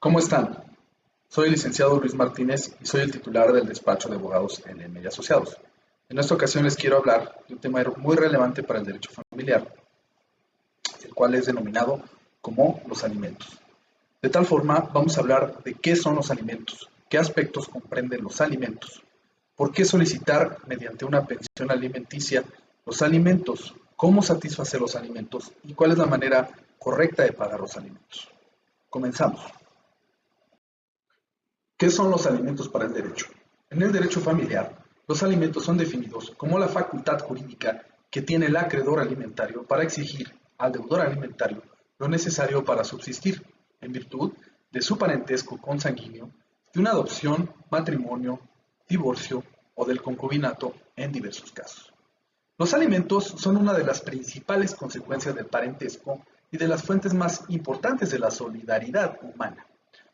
¿Cómo están? Soy el licenciado Luis Martínez y soy el titular del despacho de abogados NM y Asociados. En esta ocasión les quiero hablar de un tema muy relevante para el derecho familiar, el cual es denominado como los alimentos. De tal forma, vamos a hablar de qué son los alimentos, qué aspectos comprenden los alimentos, por qué solicitar mediante una pensión alimenticia los alimentos, cómo satisfacer los alimentos y cuál es la manera correcta de pagar los alimentos. Comenzamos. ¿Qué son los alimentos para el derecho? En el derecho familiar, los alimentos son definidos como la facultad jurídica que tiene el acreedor alimentario para exigir al deudor alimentario lo necesario para subsistir, en virtud de su parentesco consanguíneo, de una adopción, matrimonio, divorcio o del concubinato en diversos casos. Los alimentos son una de las principales consecuencias del parentesco y de las fuentes más importantes de la solidaridad humana.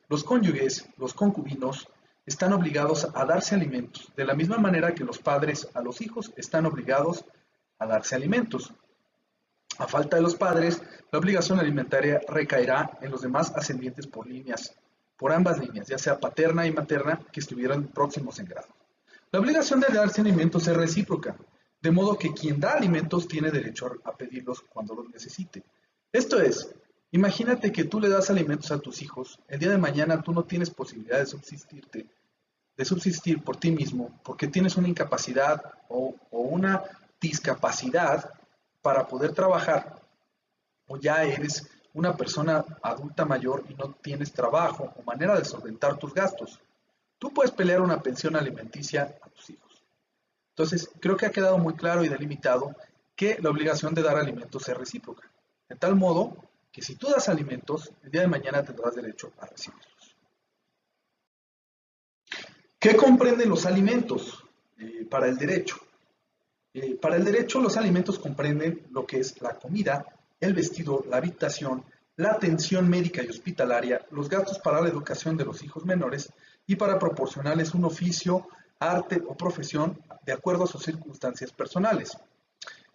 Los cónyuges, los concubinos, están obligados a darse alimentos, de la misma manera que los padres a los hijos están obligados a darse alimentos. A falta de los padres, la obligación alimentaria recaerá en los demás ascendientes por ambas líneas, ya sea paterna y materna, que estuvieran próximos en grado. La obligación de darse alimentos es recíproca, de modo que quien da alimentos tiene derecho a pedirlos cuando los necesite. Esto es, imagínate que tú le das alimentos a tus hijos, el día de mañana tú no tienes posibilidad de subsistir por ti mismo, porque tienes una incapacidad o una discapacidad para poder trabajar, o ya eres una persona adulta mayor y no tienes trabajo o manera de solventar tus gastos. Tú puedes pelear una pensión alimenticia a tus hijos. Entonces, creo que ha quedado muy claro y delimitado que la obligación de dar alimentos es recíproca, de tal modo que si tú das alimentos, el día de mañana tendrás derecho a recibirlos. ¿Qué comprenden los alimentos para el derecho? Para el derecho, los alimentos comprenden lo que es la comida, el vestido, la habitación, la atención médica y hospitalaria, los gastos para la educación de los hijos menores y para proporcionarles un oficio, arte o profesión de acuerdo a sus circunstancias personales.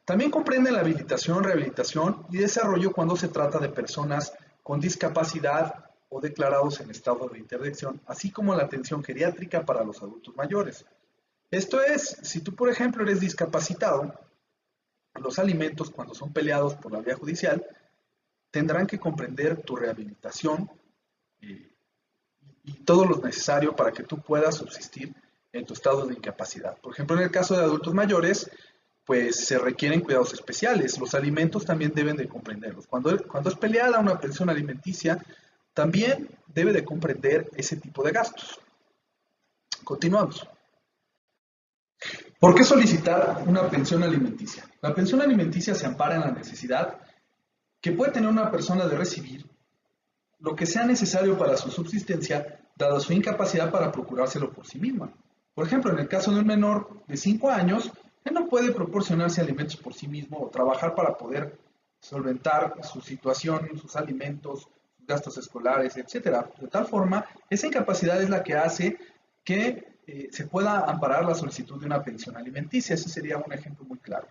También comprende la habilitación, rehabilitación y desarrollo cuando se trata de personas con discapacidad o declarados en estado de interdicción, así como la atención geriátrica para los adultos mayores. Esto es, si tú por ejemplo eres discapacitado, los alimentos cuando son peleados por la vía judicial tendrán que comprender tu rehabilitación y todo lo necesario para que tú puedas subsistir en tu estado de incapacidad. Por ejemplo, en el caso de adultos mayores, pues se requieren cuidados especiales. Los alimentos también deben de comprenderlos. Cuando es peleada una pensión alimenticia, también debe de comprender ese tipo de gastos. Continuamos. ¿Por qué solicitar una pensión alimenticia? La pensión alimenticia se ampara en la necesidad que puede tener una persona de recibir lo que sea necesario para su subsistencia, dada su incapacidad para procurárselo por sí misma. Por ejemplo, en el caso de un menor de 5 años, él no puede proporcionarse alimentos por sí mismo o trabajar para poder solventar su situación, sus alimentos, sus gastos escolares, etc. De tal forma, esa incapacidad es la que hace que se pueda amparar la solicitud de una pensión alimenticia. Ese sería un ejemplo muy claro.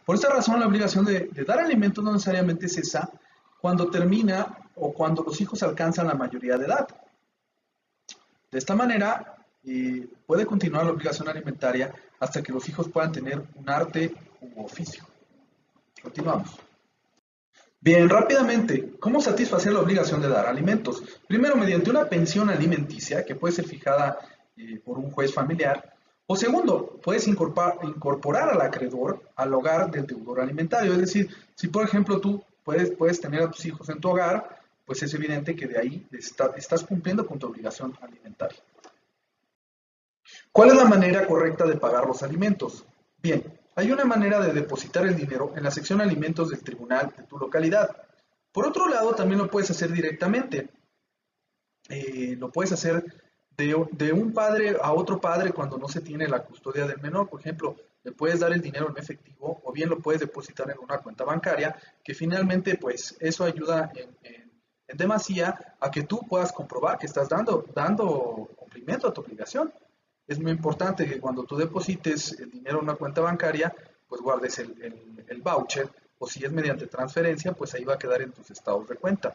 Por esta razón, la obligación de dar alimentos no necesariamente es esa cuando termina o cuando los hijos alcanzan la mayoría de edad. De esta manera, puede continuar la obligación alimentaria hasta que los hijos puedan tener un arte u oficio. Continuamos. Bien, rápidamente, ¿cómo satisfacer la obligación de dar alimentos? Primero, mediante una pensión alimenticia que puede ser fijada por un juez familiar. O segundo, puedes incorporar al acreedor al hogar del deudor alimentario. Es decir, si por ejemplo tú puedes tener a tus hijos en tu hogar, pues es evidente que de ahí estás cumpliendo con tu obligación alimentaria. ¿Cuál es la manera correcta de pagar los alimentos? Bien, hay una manera de depositar el dinero en la sección alimentos del tribunal de tu localidad. Por otro lado, también lo puedes hacer directamente. Lo puedes hacer de un padre a otro padre cuando no se tiene la custodia del menor. Por ejemplo, le puedes dar el dinero en efectivo o bien lo puedes depositar en una cuenta bancaria, que finalmente pues eso ayuda en demasía a que tú puedas comprobar que estás dando cumplimiento a tu obligación. Es muy importante que cuando tú deposites el dinero en una cuenta bancaria, pues guardes el voucher, o si es mediante transferencia, pues ahí va a quedar en tus estados de cuenta.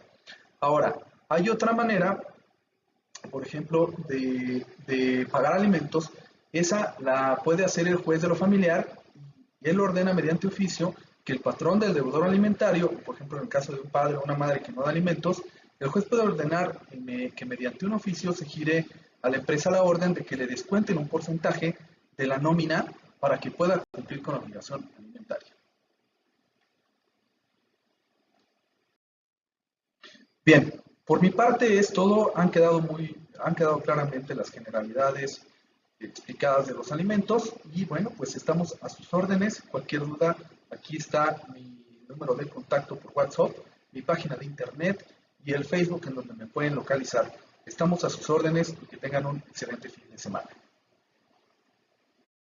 Ahora, hay otra manera por ejemplo, de pagar alimentos, esa la puede hacer el juez de lo familiar y él ordena mediante oficio que el patrón del deudor alimentario, por ejemplo, en el caso de un padre o una madre que no da alimentos, el juez puede ordenar que mediante un oficio se gire a la empresa la orden de que le descuenten un porcentaje de la nómina para que pueda cumplir con la obligación alimentaria. Bien, por mi parte es todo. Han quedado claramente las generalidades explicadas de los alimentos y bueno, pues estamos a sus órdenes. Cualquier duda, aquí está mi número de contacto por WhatsApp, mi página de internet y el Facebook en donde me pueden localizar. Estamos a sus órdenes y que tengan un excelente fin de semana.